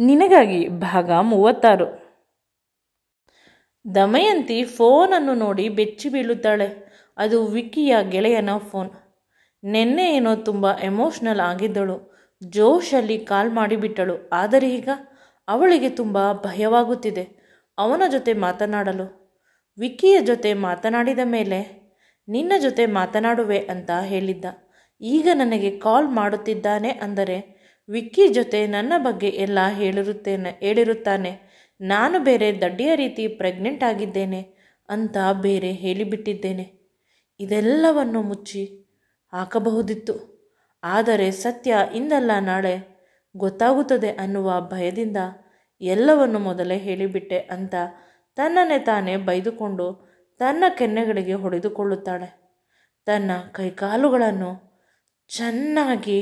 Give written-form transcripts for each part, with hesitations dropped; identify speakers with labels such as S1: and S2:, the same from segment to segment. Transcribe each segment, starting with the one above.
S1: ನಿನಗಾಗಿ ಭಾಗ 36. ದಮಯಂತಿ ಫೋನನ್ನು ನೋಡಿ ಬೆಚ್ಚಿ ಬೀಳುತ್ತಾಳೆ. ಅದು ವಿಕ್ಕಿಯ ಗೆಳೆಯನ ಫೋನ್. ನೆನ್ನೆ ಏನೋ ತುಂಬ ಎಮೋಷ್ನಲ್ ಆಗಿದ್ದಳು. ಜೋಶಲ್ಲಿ ಕಾಲ್ ಮಾಡಿಬಿಟ್ಟಳು. ಆದರೆ ಈಗ ಅವಳಿಗೆ ತುಂಬ ಭಯವಾಗುತ್ತಿದೆ ಅವನ ಜೊತೆ ಮಾತನಾಡಲು. ವಿಕ್ಕಿಯ ಜೊತೆ ಮಾತನಾಡಿದ ಮೇಲೆ ನಿನ್ನ ಜೊತೆ ಮಾತನಾಡುವೆ ಅಂತ ಹೇಳಿದ್ದ. ಈಗ ನನಗೆ ಕಾಲ್ ಮಾಡುತ್ತಿದ್ದಾನೆ ಅಂದರೆ ವಿಕ್ಕಿ ಜೊತೆ ನನ್ನ ಬಗ್ಗೆ ಎಲ್ಲ ಹೇಳಿರುತ್ತಾನೆ. ನಾನು ಬೇರೆ ದಡ್ಡಿಯ ರೀತಿ ಪ್ರೆಗ್ನೆಂಟ್ ಆಗಿದ್ದೇನೆ ಅಂತ ಬೇರೆ ಹೇಳಿಬಿಟ್ಟಿದ್ದೇನೆ. ಇದೆಲ್ಲವನ್ನು ಮುಚ್ಚಿ ಹಾಕಬಹುದಿತ್ತು. ಆದರೆ ಸತ್ಯ ಇಂದಲ್ಲ ನಾಳೆ ಗೊತ್ತಾಗುತ್ತದೆ ಅನ್ನುವ ಭಯದಿಂದ ಎಲ್ಲವನ್ನು ಮೊದಲೇ ಹೇಳಿಬಿಟ್ಟೆ ಅಂತ ತನ್ನನ್ನೇ ತಾನೇ ಬೈದುಕೊಂಡು ತನ್ನ ಕೆನ್ನೆಗಳಿಗೆ ಹೊಡೆದುಕೊಳ್ಳುತ್ತಾಳೆ. ತನ್ನ ಕೈಕಾಲುಗಳನ್ನು ಚೆನ್ನಾಗಿ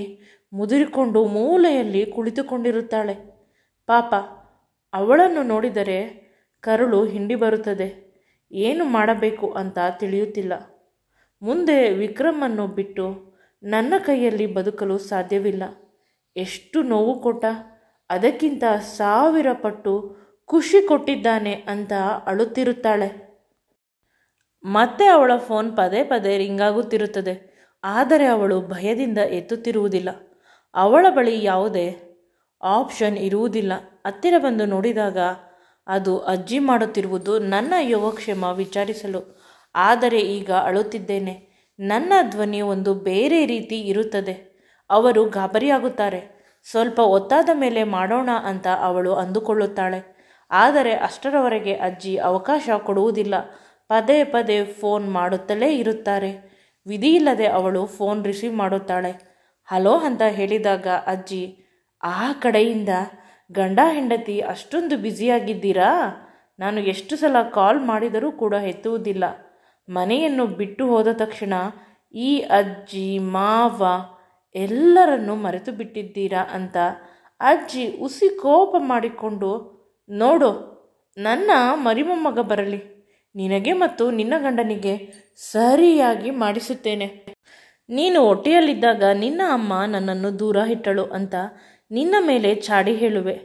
S1: ಮುದುರಿಕೊಂಡು ಮೂಲೆಯಲ್ಲಿ ಕುಳಿತುಕೊಂಡಿರುತ್ತಾಳೆ. ಪಾಪ, ಅವಳನ್ನು ನೋಡಿದರೆ ಕರುಳು ಹಿಂಡಿ ಬರುತ್ತದೆ. ಏನು ಮಾಡಬೇಕು ಅಂತ ತಿಳಿಯುತ್ತಿಲ್ಲ. ಮುಂದೆ ವಿಕ್ರಮನ್ನು ಬಿಟ್ಟು ನನ್ನ ಕೈಯಲ್ಲಿ ಬದುಕಲು ಸಾಧ್ಯವಿಲ್ಲ. ಎಷ್ಟು ನೋವು ಕೊಟ್ಟ, ಅದಕ್ಕಿಂತ 1000 ಪಟ್ಟು ಖುಷಿ ಕೊಟ್ಟಿದ್ದಾನೆ ಅಂತ ಅಳುತ್ತಿರುತ್ತಾಳೆ. ಮತ್ತೆ ಅವಳ ಫೋನ್ ಪದೇ ಪದೇ ರಿಂಗಾಗುತ್ತಿರುತ್ತದೆ. ಆದರೆ ಅವಳು ಭಯದಿಂದ ಎತ್ತುತ್ತಿರುವುದಿಲ್ಲ. ಅವಳ ಬಳಿ ಯಾವುದೇ ಆಪ್ಷನ್ ಇರುವುದಿಲ್ಲ. ಹತ್ತಿರ ಬಂದು ನೋಡಿದಾಗ ಅದು ಅಜ್ಜಿ ಮಾಡುತ್ತಿರುವುದು ನನ್ನ ಯೋಗಕ್ಷೇಮ ವಿಚಾರಿಸಲು. ಆದರೆ ಈಗ ಅಳುತ್ತಿದ್ದೇನೆ. ನನ್ನ ಧ್ವನಿ ಒಂದು ಬೇರೆ ರೀತಿ ಇರುತ್ತದೆ. ಅವರು ಗಾಬರಿಯಾಗುತ್ತಾರೆ. ಸ್ವಲ್ಪ ಹೊತ್ತಾದ ಮೇಲೆ ಮಾಡೋಣ ಅಂತ ಅವಳು ಅಂದುಕೊಳ್ಳುತ್ತಾಳೆ. ಆದರೆ ಅಷ್ಟರವರೆಗೆ ಅಜ್ಜಿ ಅವಕಾಶ ಕೊಡುವುದಿಲ್ಲ. ಪದೇ ಪದೇ ಫೋನ್ ಮಾಡುತ್ತಲೇ ಇರುತ್ತಾರೆ. ವಿಧಿಯಿಲ್ಲದೆ ಅವಳು ಫೋನ್ ರಿಸೀವ್ ಮಾಡುತ್ತಾಳೆ. ಹಲೋ ಅಂತ ಹೇಳಿದಾಗ ಅಜ್ಜಿ ಆ ಕಡೆಯಿಂದ, ಗಂಡ ಹೆಂಡತಿ ಅಷ್ಟೊಂದು ಬ್ಯುಸಿಯಾಗಿದ್ದೀರಾ? ನಾನು ಎಷ್ಟು ಸಲ ಕಾಲ್ ಮಾಡಿದರೂ ಕೂಡ ಎತ್ತುವುದಿಲ್ಲ. ಮನೆಯನ್ನು ಬಿಟ್ಟು ಹೋದ ತಕ್ಷಣ ಈ ಅಜ್ಜಿ ಮಾವ ಎಲ್ಲರನ್ನೂ ಮರೆತು ಬಿಟ್ಟಿದ್ದೀರಾ ಅಂತ ಅಜ್ಜಿ ಹುಸಿ ಕೋಪ ಮಾಡಿಕೊಂಡು, ನೋಡು, ನನ್ನ ಮರಿಮೊಮ್ಮಗ ಬರಲಿ, ನಿನಗೆ ಮತ್ತು ನಿನ್ನ ಗಂಡನಿಗೆ ಸರಿಯಾಗಿ ಮಾಡಿಸುತ್ತೇನೆ. ನೀನು ಹೊಟ್ಟೆಯಲ್ಲಿದ್ದಾಗ ನಿನ್ನ ಅಮ್ಮ ನನ್ನನ್ನು ದೂರ ಇಟ್ಟಳು ಅಂತ ನಿನ್ನ ಮೇಲೆ ಚಾಡಿ ಹೇಳುವೆ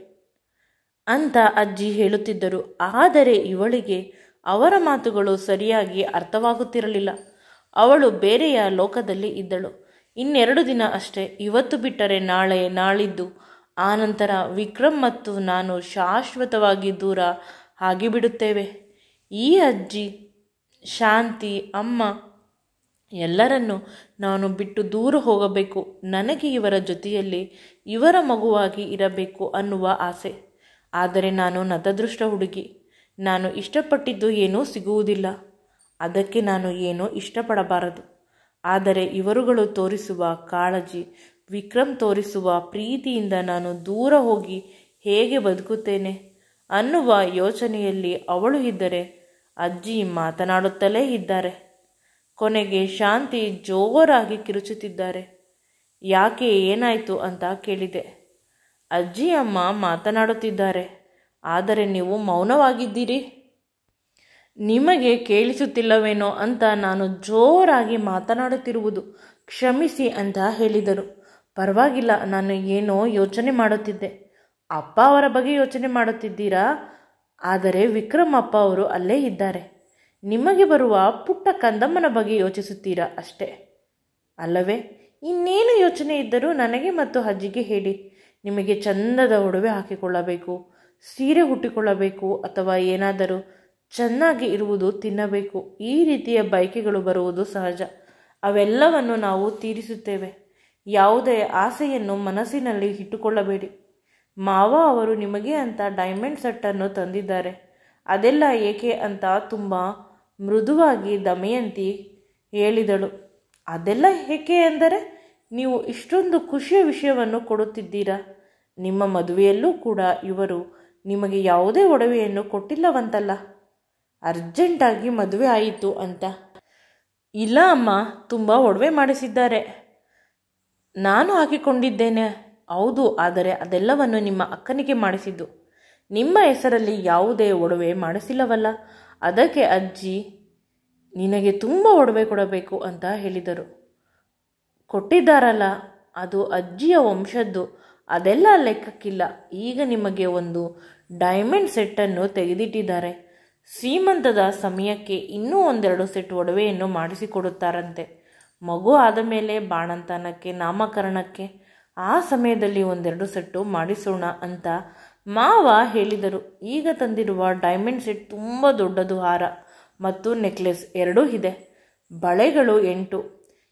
S1: ಅಂತ ಅಜ್ಜಿ ಹೇಳುತ್ತಿದ್ದರು. ಆದರೆ ಇವಳಿಗೆ ಅವರ ಮಾತುಗಳು ಸರಿಯಾಗಿ ಅರ್ಥವಾಗುತ್ತಿರಲಿಲ್ಲ. ಅವಳು ಬೇರೆಯ ಲೋಕದಲ್ಲಿ ಇದ್ದಳು. 2 ದಿನ ಅಷ್ಟೇ, ಇವತ್ತು ಬಿಟ್ಟರೆ ನಾಳೆ, ನಾಳಿದ್ದು, ಆನಂತರ ವಿಕ್ರಮ್ ಮತ್ತು ನಾನು ಶಾಶ್ವತವಾಗಿ ದೂರ ಆಗಿಬಿಡುತ್ತೇವೆ. ಈ ಅಜ್ಜಿ, ಶಾಂತಿ, ಅಮ್ಮ ಎಲ್ಲರನ್ನೂ ನಾನು ಬಿಟ್ಟು ದೂರ ಹೋಗಬೇಕು. ನನಗೆ ಇವರ ಜೊತೆಯಲ್ಲಿ ಇವರ ಮಗುವಾಗಿ ಇರಬೇಕು ಅನ್ನುವ ಆಸೆ. ಆದರೆ ನಾನು ನತದೃಷ್ಟ ಹುಡುಗಿ. ನಾನು ಇಷ್ಟಪಟ್ಟಿದ್ದು ಏನೂ ಸಿಗುವುದಿಲ್ಲ. ಅದಕ್ಕೆ ನಾನು ಏನೂ ಇಷ್ಟಪಡಬಾರದು. ಆದರೆ ಇವರುಗಳು ತೋರಿಸುವ ಕಾಳಜಿ, ವಿಕ್ರಮ್ ತೋರಿಸುವ ಪ್ರೀತಿಯಿಂದ ನಾನು ದೂರ ಹೋಗಿ ಹೇಗೆ ಬದುಕುತ್ತೇನೆ ಅನ್ನುವ ಯೋಚನೆಯಲ್ಲಿ ಅವಳು ಇದ್ದರೆ ಅಜ್ಜಿ ಮಾತನಾಡುತ್ತಲೇ ಇದ್ದಾರೆ. ಕೊನೆಗೆ ಶಾಂತಿ ಜೋರಾಗಿ ಕಿರುಚುತ್ತಿದ್ದಾರೆ. ಯಾಕೆ, ಏನಾಯಿತು ಅಂತ ಕೇಳಿದೆ. ಅಜ್ಜಿ ಅಮ್ಮ ಮಾತನಾಡುತ್ತಿದ್ದಾರೆ, ಆದರೆ ನೀವು ಮೌನವಾಗಿದ್ದೀರಿ. ನಿಮಗೆ ಕೇಳಿಸುತ್ತಿಲ್ಲವೇನೋ ಅಂತ ನಾನು ಜೋರಾಗಿ ಮಾತನಾಡುತ್ತಿರುವುದು. ಕ್ಷಮಿಸಿ ಅಂತ ಹೇಳಿದರು. ಪರವಾಗಿಲ್ಲ, ನಾನು ಏನೋ ಯೋಚನೆ ಮಾಡುತ್ತಿದ್ದೆ. ಅಪ್ಪ ಅವರ ಬಗ್ಗೆ ಯೋಚನೆ ಮಾಡುತ್ತಿದ್ದೀರಾ? ಆದರೆ ವಿಕ್ರಮ್ ಅಪ್ಪ ಅವರು ಅಲ್ಲೇ ಇದ್ದಾರೆ. ನಿಮಗೆ ಬರುವ ಪುಟ್ಟ ಕಂದಮ್ಮನ ಬಗ್ಗೆ ಯೋಚಿಸುತ್ತೀರಾ ಅಷ್ಟೇ ಅಲ್ಲವೇ? ಇನ್ನೇನು ಯೋಚನೆ ಇದ್ದರೂ ನನಗೆ ಮತ್ತು ಅಜ್ಜಿಗೆ ಹೇಳಿ. ನಿಮಗೆ ಚಂದದ ಒಡವೆ ಹಾಕಿಕೊಳ್ಳಬೇಕು, ಸೀರೆ ಹುಟ್ಟಿಕೊಳ್ಳಬೇಕು, ಅಥವಾ ಏನಾದರೂ ಚೆನ್ನಾಗಿ ಇರುವುದು ತಿನ್ನಬೇಕು. ಈ ರೀತಿಯ ಬಯಕೆಗಳು ಬರುವುದು ಸಹಜ. ಅವೆಲ್ಲವನ್ನು ನಾವು ತೀರಿಸುತ್ತೇವೆ. ಯಾವುದೇ ಆಸೆಯನ್ನು ಮನಸ್ಸಿನಲ್ಲಿ ಇಟ್ಟುಕೊಳ್ಳಬೇಡಿ. ಮಾವ ಅವರು ನಿಮಗೆ ಅಂತ ಡೈಮಂಡ್ ಸೆಟ್ಟನ್ನು ತಂದಿದ್ದಾರೆ. ಅದೆಲ್ಲ ಏಕೆ ಅಂತ ತುಂಬ ಮೃದುವಾಗಿ ದಮಯಂತಿ ಹೇಳಿದಳು. ಅದೆಲ್ಲ ಏಕೆ ಎಂದರೆ, ನೀವು ಇಷ್ಟೊಂದು ಖುಷಿಯ ವಿಷಯವನ್ನು ಕೊಡುತ್ತಿದ್ದೀರಾ. ನಿಮ್ಮ ಮದುವೆಯಲ್ಲೂ ಕೂಡ ಇವರು ನಿಮಗೆ ಯಾವುದೇ ಒಡವೆಯನ್ನು ಕೊಟ್ಟಿಲ್ಲವಂತಲ್ಲ. ಅರ್ಜೆಂಟಾಗಿ ಮದುವೆ ಆಯಿತು ಅಂತ. ಇಲ್ಲ ಅಮ್ಮ, ತುಂಬ ಒಡವೆ ಮಾಡಿಸಿದ್ದಾರೆ. ನಾನು ಹಾಕಿಕೊಂಡಿದ್ದೇನೆ, ಹೌದು. ಆದರೆ ಅದೆಲ್ಲವನ್ನು ನಿಮ್ಮ ಅಕ್ಕನಿಗೆ ಮಾಡಿಸಿದ್ದು. ನಿಮ್ಮ ಹೆಸರಲ್ಲಿ ಯಾವುದೇ ಒಡವೆ ಮಾಡಿಸಿಲ್ಲವಲ್ಲ. ಅದಕ್ಕೆ ಅಜ್ಜಿ ನಿನಗೆ ತುಂಬ ಒಡವೆ ಕೊಡಬೇಕು ಅಂತ ಹೇಳಿದರು. ಕೊಟ್ಟಿದ್ದಾರಲ್ಲ, ಅದು ಅಜ್ಜಿಯ ವಂಶದ್ದು. ಅದೆಲ್ಲ ಲೆಕ್ಕಕ್ಕಿಲ್ಲ. ಈಗ ನಿಮಗೆ ಒಂದು ಡೈಮಂಡ್ ಸೆಟ್ಟನ್ನು ತೆಗೆದಿಟ್ಟಿದ್ದಾರೆ. ಸೀಮಂತದ ಸಮಯಕ್ಕೆ ಇನ್ನೂ ಒಂದೆರಡು ಸೆಟ್ ಒಡವೆಯನ್ನು ಮಾಡಿಸಿಕೊಡುತ್ತಾರಂತೆ. ಮಗು ಆದ ಮೇಲೆ ಬಾಣಂತನಕ್ಕೆ, ನಾಮಕರಣಕ್ಕೆ ಆ ಸಮಯದಲ್ಲಿ ಒಂದೆರಡು ಸೆಟ್ಟು ಮಾಡಿಸೋಣ ಅಂತ ಮಾವ ಹೇಳಿದರು. ಈಗ ತಂದಿರುವ ಡೈಮಂಡ್ ಸೆಟ್ ತುಂಬ ದೊಡ್ಡದು. ಹಾರ ಮತ್ತು ನೆಕ್ಲೆಸ್ ಎರಡೂ ಇದೆ. ಬಳೆಗಳು 8,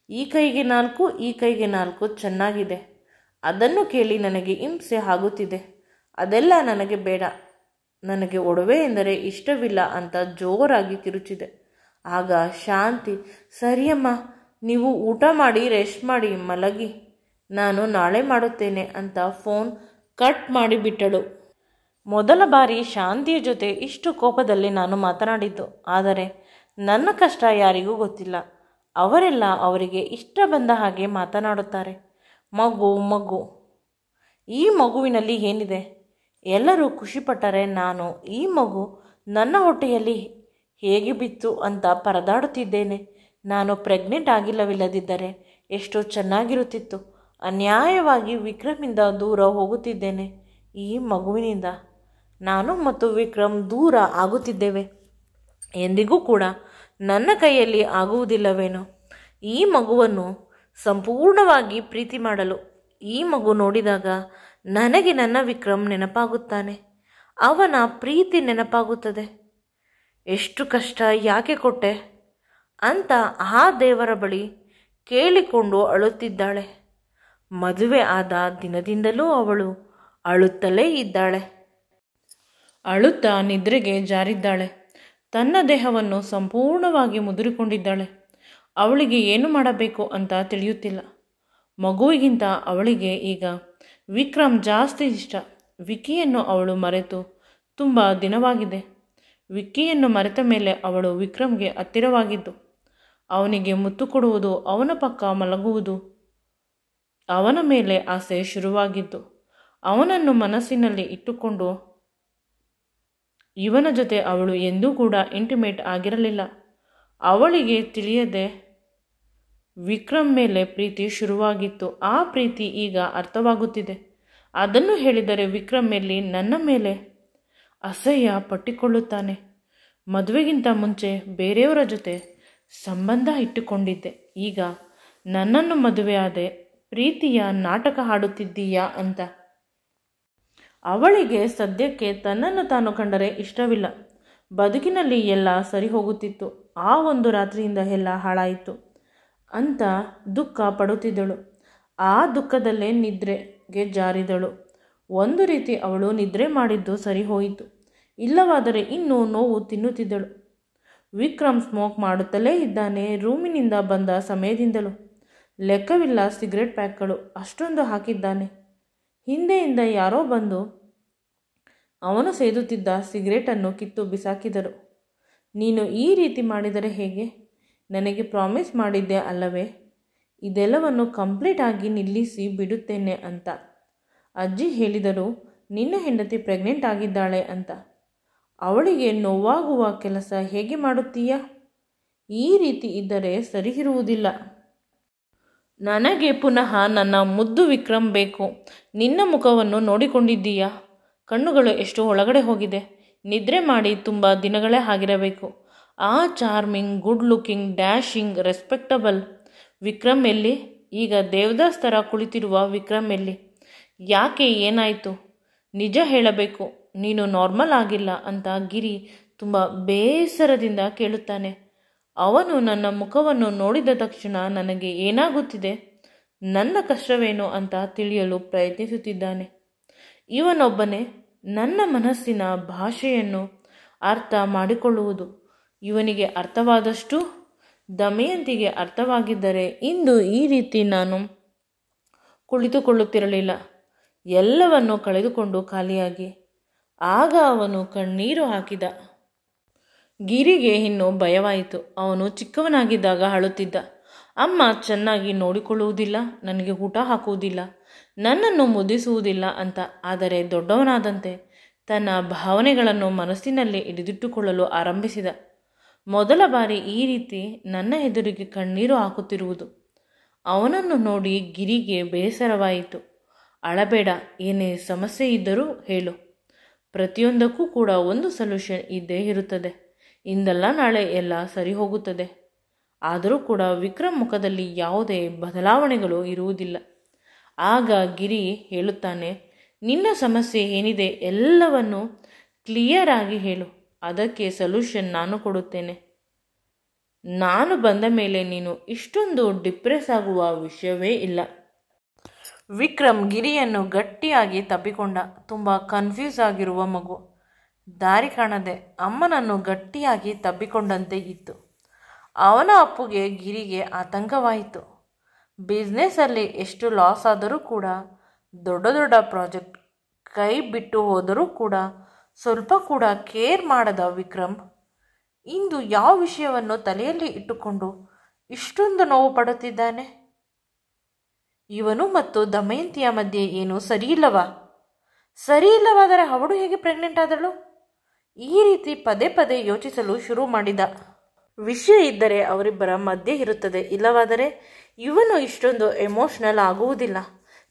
S1: ಈ ಕೈಗೆ 4, ಈ ಕೈಗೆ 4 ಚೆನ್ನಾಗಿದೆ. ಅದನ್ನು ಕೇಳಿ ನನಗೆ ಹಿಂಸೆ ಆಗುತ್ತಿದೆ. ಅದೆಲ್ಲ ನನಗೆ ಬೇಡ, ನನಗೆ ಒಡವೆ ಎಂದರೆ ಇಷ್ಟವಿಲ್ಲ ಅಂತ ಜೋರಾಗಿ ಕಿರುಚಿದೆ. ಆಗ ಶಾಂತಿ, ಸರಿಯಮ್ಮ, ನೀವು ಊಟ ಮಾಡಿ ರೆಸ್ಟ್ ಮಾಡಿ ಮಲಗಿ, ನಾನು ನಾಳೆ ಮಾಡುತ್ತೇನೆ ಅಂತ ಫೋನ್ ಕಟ್ ಮಾಡಿಬಿಟ್ಟಳು. ಮೊದಲ ಬಾರಿ ಶಾಂತಿಯ ಜೊತೆ ಇಷ್ಟು ಕೋಪದಲ್ಲಿ ನಾನು ಮಾತನಾಡಿದ್ದು. ಆದರೆ ನನ್ನ ಕಷ್ಟ ಯಾರಿಗೂ ಗೊತ್ತಿಲ್ಲ. ಅವರೆಲ್ಲ ಅವರಿಗೆ ಇಷ್ಟ ಬಂದ ಹಾಗೆ ಮಾತನಾಡುತ್ತಾರೆ. ಮಗು ಮಗು, ಈ ಮಗುವಿನಲ್ಲಿ ಏನಿದೆ? ಎಲ್ಲರೂ ಖುಷಿಪಟ್ಟರೆ ನಾನು ಈ ಮಗು ನನ್ನ ಹೊಟ್ಟೆಯಲ್ಲಿ ಹೇಗೆ ಬಿತ್ತು ಅಂತ ಪರದಾಡುತ್ತಿದ್ದೇನೆ. ನಾನು ಪ್ರೆಗ್ನೆಂಟ್ ಆಗಿಲ್ಲವಿಲ್ಲದಿದ್ದರೆ ಎಷ್ಟು ಚೆನ್ನಾಗಿರುತ್ತಿತ್ತು. ಅನ್ಯಾಯವಾಗಿ ವಿಕ್ರಮಿಂದ ದೂರ ಹೋಗುತ್ತಿದ್ದೇನೆ. ಈ ಮಗುವಿನಿಂದ ನಾನು ಮತ್ತು ವಿಕ್ರಮ್ ದೂರ ಆಗುತ್ತಿದ್ದೇವೆ. ಎಂದಿಗೂ ಕೂಡ ನನ್ನ ಕೈಯಲ್ಲಿ ಆಗುವುದಿಲ್ಲವೇನೋ ಈ ಮಗುವನ್ನು ಸಂಪೂರ್ಣವಾಗಿ ಪ್ರೀತಿ ಮಾಡಲು. ಈ ಮಗು ನೋಡಿದಾಗ ನನಗೆ ನನ್ನ ವಿಕ್ರಮ್ ನೆನಪಾಗುತ್ತಾನೆ. ಅವನ ಪ್ರೀತಿ ನೆನಪಾಗುತ್ತದೆ. ಎಷ್ಟು ಕಷ್ಟ ಯಾಕೆ ಕೊಟ್ಟೆ ಅಂತ ಆ ದೇವರ ಬಳಿ ಕೇಳಿಕೊಂಡು ಅಳುತ್ತಿದ್ದಾಳೆ. ಮದುವೆ ಆದ ದಿನದಿಂದಲೂ ಅವಳು ಅಳುತ್ತಲೇ ಇದ್ದಾಳೆ. ಅಳುತ್ತಾ ನಿದ್ರೆಗೆ ಜಾರಿದ್ದಾಳೆ. ತನ್ನ ದೇಹವನ್ನು ಸಂಪೂರ್ಣವಾಗಿ ಮುದುರಿಕೊಂಡಿದ್ದಾಳೆ. ಅವಳಿಗೆ ಏನು ಮಾಡಬೇಕು ಅಂತ ತಿಳಿಯುತ್ತಿಲ್ಲ. ಮಗುವಿಗಿಂತ ಅವಳಿಗೆ ಈಗ ವಿಕ್ರಮ್ ಜಾಸ್ತಿ ಇಷ್ಟ. ವಿಕ್ಕಿಯನ್ನು ಅವಳು ಮರೆತು ತುಂಬ ದಿನವಾಗಿದೆ. ವಿಕ್ಕಿಯನ್ನು ಮರೆತ ಮೇಲೆ ಅವಳು ವಿಕ್ರಮ್ಗೆ ಹತ್ತಿರವಾಗಿದ್ದು, ಅವನಿಗೆ ಮುತ್ತು ಕೊಡುವುದು, ಅವನ ಪಕ್ಕ ಮಲಗುವುದು, ಅವನ ಮೇಲೆ ಆಸೆ ಶುರುವಾಗಿದ್ದು, ಅವನನ್ನು ಮನಸ್ಸಿನಲ್ಲಿ ಇಟ್ಟುಕೊಂಡು ಇವನ ಜೊತೆ ಅವಳು ಎಂದೂ ಕೂಡ ಇಂಟಿಮೇಟ್ ಆಗಿರಲಿಲ್ಲ. ಅವಳಿಗೆ ತಿಳಿಯದೆ ವಿಕ್ರಮ್ ಮೇಲೆ ಪ್ರೀತಿ ಶುರುವಾಗಿತ್ತು. ಆ ಪ್ರೀತಿ ಈಗ ಅರ್ಥವಾಗುತ್ತಿದೆ. ಅದನ್ನು ಹೇಳಿದರೆ ವಿಕ್ರಮ್ ಮೇಲೆ, ನನ್ನ ಮೇಲೆ ಅಸಹ್ಯ ಪಟ್ಟಿಕೊಳ್ಳುತ್ತಾನೆ. ಮದುವೆಗಿಂತ ಮುಂಚೆ ಬೇರೆಯವರ ಜೊತೆ ಸಂಬಂಧ ಇಟ್ಟುಕೊಂಡಿದ್ದೆ. ಈಗ ನನ್ನನ್ನು ಮದುವೆ ಆದೆ, ಪ್ರೀತಿಯ ನಾಟಕ ಆಡುತ್ತಿದ್ದೀಯಾ ಅಂತ. ಅವಳಿಗೆ ಸದ್ಯಕ್ಕೆ ತನ್ನನ್ನು ತಾನು ಕಂಡರೆ ಇಷ್ಟವಿಲ್ಲ. ಬದುಕಿನಲ್ಲಿ ಎಲ್ಲ ಸರಿ ಹೋಗುತ್ತಿತ್ತು, ಆ ಒಂದು ರಾತ್ರಿಯಿಂದ ಎಲ್ಲ ಹಾಳಾಯಿತು ಅಂತ ದುಃಖ ಪಡುತ್ತಿದ್ದಳು. ಆ ದುಃಖದಲ್ಲೇ ನಿದ್ರೆಗೆ ಜಾರಿದಳು. ಒಂದು ರೀತಿ ಅವಳು ನಿದ್ರೆ ಮಾಡಿದ್ದು ಸರಿ ಹೋಯಿತು. ಇಲ್ಲವಾದರೆ ಇನ್ನೂ ನೋವು ತಿನ್ನುತ್ತಿದ್ದಳು. ವಿಕ್ರಮ್ ಸ್ಮೋಕ್ ಮಾಡುತ್ತಲೇ ಇದ್ದಾನೆ. ರೂಮಿನಿಂದ ಬಂದ ಸಮಯದಿಂದಲೂ ಲೆಕ್ಕವಿಲ್ಲ ಸಿಗರೆಟ್ ಪ್ಯಾಕ್ಗಳು ಅಷ್ಟೊಂದು ಹಾಕಿದ್ದಾನೆ. ಹಿಂದೆಯಿಂದ ಯಾರೋ ಬಂದು ಅವನು ಸೇದುತ್ತಿದ್ದ ಸಿಗರೇಟನ್ನು ಕಿತ್ತು ಬಿಸಾಕಿದರು. ನೀನು ಈ ರೀತಿ ಮಾಡಿದರೆ ಹೇಗೆ? ನನಗೆ ಪ್ರಾಮಿಸ್ ಮಾಡಿದ್ದೆ ಅಲ್ಲವೇ ಇದೆಲ್ಲವನ್ನು ಕಂಪ್ಲೀಟ್ ಆಗಿ ನಿಲ್ಲಿಸಿ ಬಿಡುತ್ತೇನೆ ಅಂತ. ಅಜ್ಜಿ ಹೇಳಿದರು ನಿನ್ನ ಹೆಂಡತಿ ಪ್ರೆಗ್ನೆಂಟ್ ಆಗಿದ್ದಾಳೆ ಅಂತ. ಅವಳಿಗೆ ನೋವಾಗುವ ಕೆಲಸ ಹೇಗೆ ಮಾಡುತ್ತೀಯಾ? ಈ ರೀತಿ ಇದ್ದರೆ ಸರಿ ಇರುವುದಿಲ್ಲ. ನನಗೆ ಪುನಃ ನನ್ನ ಮುದ್ದು ವಿಕ್ರಮ್ ಬೇಕು. ನಿನ್ನ ಮುಖವನ್ನು ನೋಡಿಕೊಂಡಿದ್ದೀಯಾ? ಕಣ್ಣುಗಳು ಎಷ್ಟು ಒಳಗಡೆ ಹೋಗಿದೆ. ನಿದ್ರೆ ಮಾಡಿ ತುಂಬ ದಿನಗಳೇ ಆಗಿರಬೇಕು. ಆ charming, good looking, dashing, respectable Vikram ಎಲ್ಲಿ? ಈಗ ದೇವದಾಸ್ ಥರ ಕುಳಿತಿರುವ ವಿಕ್ರಮ್ ಎಲ್ಲಿ? ಯಾಕೆ, ಏನಾಯಿತು? ನಿಜ ಹೇಳಬೇಕು, ನೀನು ನಾರ್ಮಲ್ ಆಗಿಲ್ಲ ಅಂತ ಗಿರಿ ತುಂಬ ಬೇಸರದಿಂದ ಕೇಳುತ್ತಾನೆ. ಅವನು ನನ್ನ ಮುಖವನ್ನು ನೋಡಿದ ತಕ್ಷಣ ನನಗೆ ಏನಾಗುತ್ತಿದೆ, ನನ್ನ ಕಷ್ಟವೇನು ಅಂತ ತಿಳಿಯಲು ಪ್ರಯತ್ನಿಸುತ್ತಿದ್ದಾನೆ. ಇವನೊಬ್ಬನೇ ನನ್ನ ಮನಸ್ಸಿನ ಭಾಷೆಯನ್ನು ಅರ್ಥ ಮಾಡಿಕೊಳ್ಳುವುದು. ಇವನಿಗೆ ಅರ್ಥವಾದಷ್ಟು ದಮಯಂತಿಗೆ ಅರ್ಥವಾಗಿದ್ದರೆ ಇಂದು ಈ ರೀತಿ ನಾನು ಕುಳಿತುಕೊಳ್ಳುತ್ತಿರಲಿಲ್ಲ. ಎಲ್ಲವನ್ನು ಕಳೆದುಕೊಂಡು ಖಾಲಿಯಾಗಿ. ಆಗ ಅವನು ಕಣ್ಣೀರು ಹಾಕಿದ. ಗಿರಿಗೆ ಇನ್ನೂ ಭಯವಾಯಿತು. ಅವನು ಚಿಕ್ಕವನಾಗಿದ್ದಾಗ ಅಳುತ್ತಿದ್ದ. ಅಮ್ಮ ಚೆನ್ನಾಗಿ ನೋಡಿಕೊಳ್ಳುವುದಿಲ್ಲ, ನನಗೆ ಊಟ ಹಾಕುವುದಿಲ್ಲ, ನನ್ನನ್ನು ಮುದ್ದಿಸುವುದಿಲ್ಲ ಅಂತ. ಆದರೆ ದೊಡ್ಡವನಾದಂತೆ ತನ್ನ ಭಾವನೆಗಳನ್ನು ಮನಸ್ಸಿನಲ್ಲಿ ಹಿಡಿದಿಟ್ಟುಕೊಳ್ಳಲು ಆರಂಭಿಸಿದ. ಮೊದಲ ಬಾರಿ ಈ ರೀತಿ ನನ್ನ ಎದುರಿಗೆ ಕಣ್ಣೀರು ಹಾಕುತ್ತಿರುವುದು. ಅವನನ್ನು ನೋಡಿ ಗಿರಿಗೆ ಬೇಸರವಾಯಿತು. ಅಳಬೇಡ, ಏನೇ ಸಮಸ್ಯೆ ಇದ್ದರೂ ಹೇಳು. ಪ್ರತಿಯೊಂದಕ್ಕೂ ಕೂಡ ಒಂದು ಸೊಲ್ಯೂಷನ್ ಇದ್ದೇ ಇರುತ್ತದೆ. ಇಂದಲ್ಲ ನಾಳೆ ಎಲ್ಲ ಸರಿ ಹೋಗುತ್ತದೆ. ಆದರೂ ಕೂಡ ವಿಕ್ರಮ್ ಮುಖದಲ್ಲಿ ಯಾವುದೇ ಬದಲಾವಣೆಗಳು ಇರುವುದಿಲ್ಲ. ಆಗ ಗಿರಿ ಹೇಳುತ್ತಾನೆ, ನಿನ್ನ ಸಮಸ್ಯೆ ಏನಿದೆ ಎಲ್ಲವನ್ನು ಕ್ಲಿಯರ್ ಆಗಿ ಹೇಳು. ಅದಕ್ಕೆ ಸೊಲ್ಯೂಷನ್ ನಾನು ಕೊಡುತ್ತೇನೆ. ನಾನು ಬಂದ ಮೇಲೆ ನೀನು ಇಷ್ಟೊಂದು ಡಿಪ್ರೆಸ್ ಆಗುವ ವಿಷಯವೇ ಇಲ್ಲ. ವಿಕ್ರಮ್ ಗಿರಿಯನ್ನು ಗಟ್ಟಿಯಾಗಿ ತಬ್ಬಿಕೊಂಡ. ತುಂಬ ಕನ್ಫ್ಯೂಸ್ ಆಗಿರುವ ಮಗು, ದಾರಿ ಕಾಣದೆ ಅಮ್ಮನನ್ನು ಗಟ್ಟಿಯಾಗಿ ತಬ್ಬಿಕೊಂಡಂತೆ ಇತ್ತು. ಅವನ ಅಪ್ಪುಗೆ ಗಿರಿಗೆ ಆತಂಕವಾಯಿತು. ಬಿಸ್ನೆಸ್ಸಲ್ಲಿ ಎಷ್ಟು ಲಾಸ್ ಆದರೂ ಕೂಡ, ದೊಡ್ಡ ದೊಡ್ಡ ಪ್ರಾಜೆಕ್ಟ್ ಕೈ ಬಿಟ್ಟು ಹೋದರೂ ಕೂಡ ಸ್ವಲ್ಪ ಕೂಡ ಕೇರ್ ಮಾಡದ ವಿಕ್ರಮ್ ಇಂದು ಯಾವ ವಿಷಯವನ್ನು ತಲೆಯಲ್ಲಿ ಇಟ್ಟುಕೊಂಡು ಇಷ್ಟೊಂದು ನೋವು ಪಡುತ್ತಿದ್ದಾನೆ? ಇವನು ಮತ್ತು ದಮಯಂತಿಯ ಮಧ್ಯೆ ಏನು ಸರಿಯಿಲ್ಲವಾ? ಸರಿಯಿಲ್ಲವಾದರೆ ಅವಳು ಹೇಗೆ ಪ್ರೆಗ್ನೆಂಟ್ ಆದಳು? ಈ ರೀತಿ ಪದೇ ಪದೇ ಯೋಚಿಸಲು ಶುರು ಮಾಡಿದ. ವಿಷಯ ಇದ್ದರೆ ಅವರಿಬ್ಬರ ಮಧ್ಯೆ ಇರುತ್ತದೆ, ಇಲ್ಲವಾದರೆ ಇವನು ಇಷ್ಟೊಂದು ಎಮೋಷನಲ್ ಆಗುವುದಿಲ್ಲ.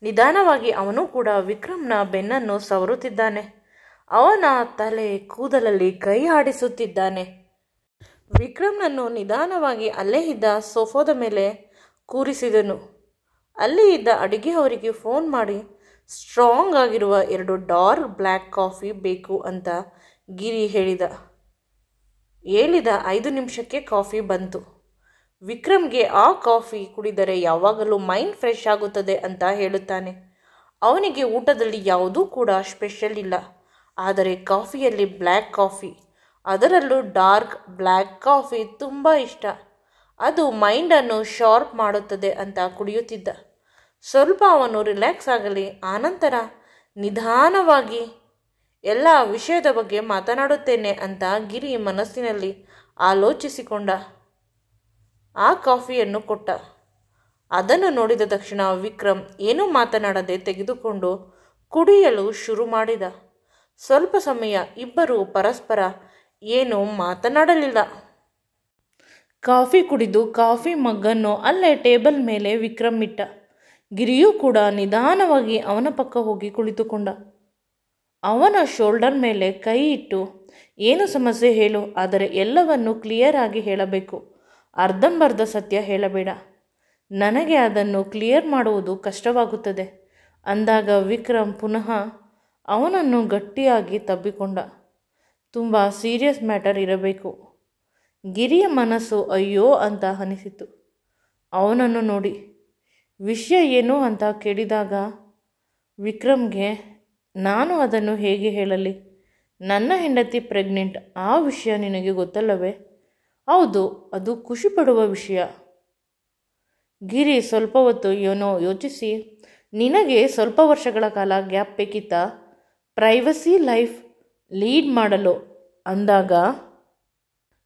S1: ನಿಧಾನವಾಗಿ ಅವನು ಕೂಡ ವಿಕ್ರಮ್ನ ಬೆನ್ನನ್ನು ಸವರುತ್ತಿದ್ದಾನೆ. ಅವನ ತಲೆ ಕೂದಲಲ್ಲಿ ಕೈ ಆಡಿಸುತ್ತಿದ್ದಾನೆ. ವಿಕ್ರಮ್ನನ್ನು ನಿಧಾನವಾಗಿ ಅಲ್ಲೇ ಇದ್ದ ಸೋಫಾದ ಮೇಲೆ ಕೂರಿಸಿದನು. ಅಲ್ಲಿ ಇದ್ದ ಅಡುಗೆಯವರಿಗೆ ಫೋನ್ ಮಾಡಿ ಸ್ಟ್ರಾಂಗ್ ಆಗಿರುವ 2 ಡಾರ್ಕ್ ಬ್ಲ್ಯಾಕ್ ಕಾಫಿ ಬೇಕು ಅಂತ ಗಿರಿ ಹೇಳಿದ. 5 ನಿಮಿಷಕ್ಕೆ ಕಾಫಿ ಬಂತು. ವಿಕ್ರಮ್ಗೆ ಆ ಕಾಫಿ ಕುಡಿದರೆ ಯಾವಾಗಲೂ ಮೈಂಡ್ ಫ್ರೆಶ್ ಆಗುತ್ತದೆ ಅಂತ ಹೇಳುತ್ತಾನೆ. ಅವನಿಗೆ ಊಟದಲ್ಲಿ ಯಾವುದೂ ಕೂಡ ಸ್ಪೆಷಲ್ ಇಲ್ಲ, ಆದರೆ ಕಾಫಿಯಲ್ಲಿ ಬ್ಲ್ಯಾಕ್ ಕಾಫಿ, ಅದರಲ್ಲೂ ಡಾರ್ಕ್ ಬ್ಲ್ಯಾಕ್ ಕಾಫಿ ತುಂಬ ಇಷ್ಟ. ಅದು ಮೈಂಡನ್ನು ಶಾರ್ಪ್ ಮಾಡುತ್ತದೆ ಅಂತ ಕುಡಿಯುತ್ತಿದ್ದ. ಸ್ವಲ್ಪ ಅವನು ರಿಲ್ಯಾಕ್ಸ್ ಆಗಲಿ, ಆನಂತರ ನಿಧಾನವಾಗಿ ಎಲ್ಲ ವಿಷಯದ ಬಗ್ಗೆ ಮಾತನಾಡುತ್ತೇನೆ ಅಂತ ಗಿರಿ ಮನಸ್ಸಿನಲ್ಲಿ ಆಲೋಚಿಸಿಕೊಂಡ. ಆ ಕಾಫಿಯನ್ನು ಕೊಟ್ಟ. ಅದನ್ನು ನೋಡಿದ ತಕ್ಷಣ ವಿಕ್ರಮ್ ಏನೂ ಮಾತನಾಡದೆ ತೆಗೆದುಕೊಂಡು ಕುಡಿಯಲು ಶುರು ಮಾಡಿದ. ಸ್ವಲ್ಪ ಸಮಯ ಇಬ್ಬರು ಪರಸ್ಪರ ಏನೂ ಮಾತನಾಡಲಿಲ್ಲ. ಕಾಫಿ ಕುಡಿದು ಕಾಫಿ ಮಗ್ಗನ್ನು ಅಲ್ಲೇ ಟೇಬಲ್ ಮೇಲೆ ವಿಕ್ರಮ್ ಇಟ್ಟ. ಗಿರಿಯೂ ಕೂಡ ನಿಧಾನವಾಗಿ ಅವನ ಪಕ್ಕ ಹೋಗಿ ಕುಳಿತುಕೊಂಡ. ಅವನ ಶೋಲ್ಡರ್ ಮೇಲೆ ಕೈ ಇಟ್ಟು, ಏನು ಸಮಸ್ಯೆ ಹೇಳು, ಆದರೆ ಎಲ್ಲವನ್ನು ಕ್ಲಿಯರ್ ಆಗಿ ಹೇಳಬೇಕು. ಅರ್ಧಂಬರ್ಧ ಸತ್ಯ ಹೇಳಬೇಡ. ನನಗೆ ಅದನ್ನು ಕ್ಲಿಯರ್ ಮಾಡುವುದು ಕಷ್ಟವಾಗುತ್ತದೆ ಅಂದಾಗ ವಿಕ್ರಮ್ ಪುನಃ ಅವನನ್ನು ಗಟ್ಟಿಯಾಗಿ ತಬ್ಬಿಕೊಂಡ. ತುಂಬ ಸೀರಿಯಸ್ ಮ್ಯಾಟರ್ ಇರಬೇಕು. ಗಿರಿಯ ಮನಸ್ಸು ಅಯ್ಯೋ ಅಂತ ಅನಿಸಿತು. ಅವನನ್ನು ನೋಡಿ ವಿಷಯ ಏನು ಅಂತ ಕೇಳಿದಾಗ ವಿಕ್ರಮ್ಗೆ, ನಾನು ಅದನ್ನು ಹೇಗೆ ಹೇಳಲಿ? ನನ್ನ ಹೆಂಡತಿ ಪ್ರೆಗ್ನೆಂಟ್, ಆ ವಿಷಯ ನಿನಗೆ ಗೊತ್ತಲ್ಲವೇ? ಹೌದು, ಅದು ಖುಷಿಪಡುವ ವಿಷಯ. ಗಿರಿ ಸ್ವಲ್ಪ ಹೊತ್ತು ಏನೋ ಯೋಚಿಸಿ, ನಿನಗೆ ಸ್ವಲ್ಪ ವರ್ಷಗಳ ಕಾಲ ಗ್ಯಾಪ್ ಬೇಕಿತ್ತಾ ಪ್ರೈವಸಿ ಲೈಫ್ ಲೀಡ್ ಮಾಡಲು ಅಂದಾಗ,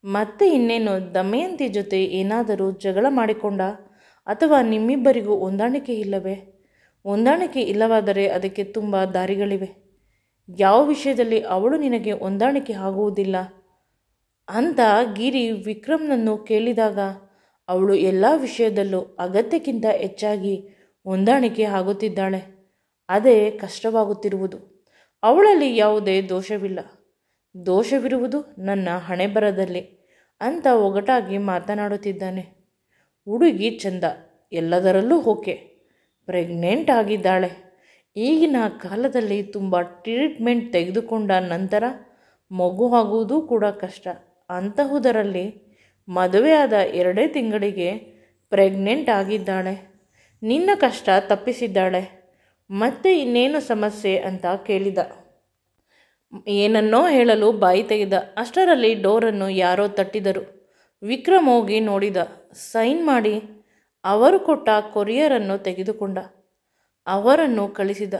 S1: ಮತ್ತೆ ಇನ್ನೇನು ದಮಯಂತಿ ಜೊತೆ ಏನಾದರೂ ಜಗಳ ಮಾಡಿಕೊಂಡ ಅಥವಾ ನಿಮ್ಮಿಬ್ಬರಿಗೂ ಹೊಂದಾಣಿಕೆ ಇಲ್ಲವೇ? ಹೊಂದಾಣಿಕೆ ಇಲ್ಲವಾದರೆ ಅದಕ್ಕೆ ತುಂಬ ದಾರಿಗಳಿವೆ. ಯಾವ ವಿಷಯದಲ್ಲಿ ಅವಳು ನಿನಗೆ ಹೊಂದಾಣಿಕೆ ಆಗುವುದಿಲ್ಲ ಅಂತ ಗಿರಿ ವಿಕ್ರಮ್ನನ್ನು ಕೇಳಿದಾಗ, ಅವಳು ಎಲ್ಲ ವಿಷಯದಲ್ಲೂ ಅಗತ್ಯಕ್ಕಿಂತ ಹೆಚ್ಚಾಗಿ ಹೊಂದಾಣಿಕೆ ಆಗುತ್ತಿದ್ದಾಳೆ. ಅದೇ ಕಷ್ಟವಾಗುತ್ತಿರುವುದು. ಅವಳಲ್ಲಿ ಯಾವುದೇ ದೋಷವಿಲ್ಲ, ದೋಷವಿರುವುದು ನನ್ನ ಹಣೆಬರದಲ್ಲಿ ಅಂತ ಒಗಟಾಗಿ ಮಾತನಾಡುತ್ತಿದ್ದಾನೆ. ಹುಡುಗಿ ಚಂದ, ಎಲ್ಲದರಲ್ಲೂ ಓಕೆ, ಪ್ರೆಗ್ನೆಂಟ್ ಆಗಿದ್ದಾಳೆ. ಈಗಿನ ಕಾಲದಲ್ಲಿ ತುಂಬ ಟ್ರೀಟ್ಮೆಂಟ್ ತೆಗೆದುಕೊಂಡ ನಂತರ ಮಗು ಆಗುವುದೂ ಕೂಡ ಕಷ್ಟ. ಅಂತಹುದರಲ್ಲಿ ಮದುವೆಯಾದ 2 ತಿಂಗಳಿಗೆ ಪ್ರೆಗ್ನೆಂಟ್ ಆಗಿದ್ದಾಳೆ. ನಿನ್ನ ಕಷ್ಟ ತಪ್ಪಿಸಿದ್ದಾಳೆ. ಮತ್ತೆ ಇನ್ನೇನು ಸಮಸ್ಯೆ ಅಂತ ಕೇಳಿದ. ಏನನ್ನೋ ಹೇಳಲು ಬಾಯಿ ತೆಗೆದ. ಅಷ್ಟರಲ್ಲಿ ಡೋರನ್ನು ಯಾರೋ ತಟ್ಟಿದರು. ವಿಕ್ರಮ್ ಹೋಗಿ ನೋಡಿದ. ಸೈನ್ ಮಾಡಿ ಅವರು ಕೊಟ್ಟ ಕೊರಿಯರನ್ನು ತೆಗೆದುಕೊಂಡ. ಅವರನ್ನು ಕಳಿಸಿದ.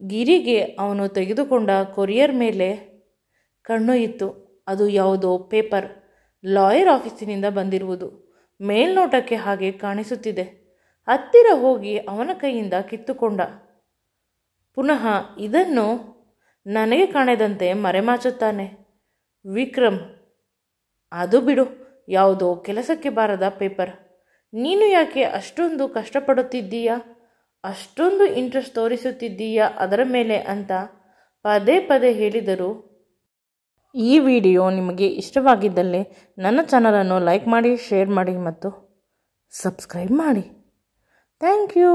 S1: ಗಿರಿಗೆ ಅವನು ತೆಗೆದುಕೊಂಡ ಕೊರಿಯರ್ ಮೇಲೆ ಕಣ್ಣೊಯ್ಯಿತು. ಅದು ಯಾವುದೋ ಪೇಪರ್, ಲಾಯರ್ ಆಫೀಸಿನಿಂದ ಬಂದಿರುವುದು. ಮೇಲ್ನೋಟಕ್ಕೆ ಹಾಗೆ ಕಾಣಿಸುತ್ತಿದೆ. ಹತ್ತಿರ ಹೋಗಿ ಅವನ ಕೈಯಿಂದ ಕಿತ್ತುಕೊಂಡ. ಪುನಃ ಇದನ್ನು ನನಗೆ ಕಾಣದಂತೆ ಮರೆಮಾಚುತ್ತಾನೆ. ವಿಕ್ರಮ್, ಅದು ಬಿಡು, ಯಾವುದೋ ಕೆಲಸಕ್ಕೆ ಬಾರದ ಪೇಪರ್. ನೀನು ಯಾಕೆ ಅಷ್ಟೊಂದು ಕಷ್ಟಪಡುತ್ತಿದ್ದೀಯಾ? ಅಷ್ಟೊಂದು ಇಂಟ್ರೆಸ್ಟ್ ತೋರಿಸುತ್ತಿದ್ದೀಯಾ ಅದರ ಮೇಲೆ ಅಂತ ಪದೇ ಪದೇ ಹೇಳಿದರು. ಈ ವಿಡಿಯೋ ನಿಮಗೆ ಇಷ್ಟವಾಗಿದ್ದಲ್ಲಿ ನನ್ನ ಚಾನಲನ್ನು ಲೈಕ್ ಮಾಡಿ, ಶೇರ್ ಮಾಡಿ ಮತ್ತು ಸಬ್ಸ್ಕ್ರೈಬ್ ಮಾಡಿ. Thank you.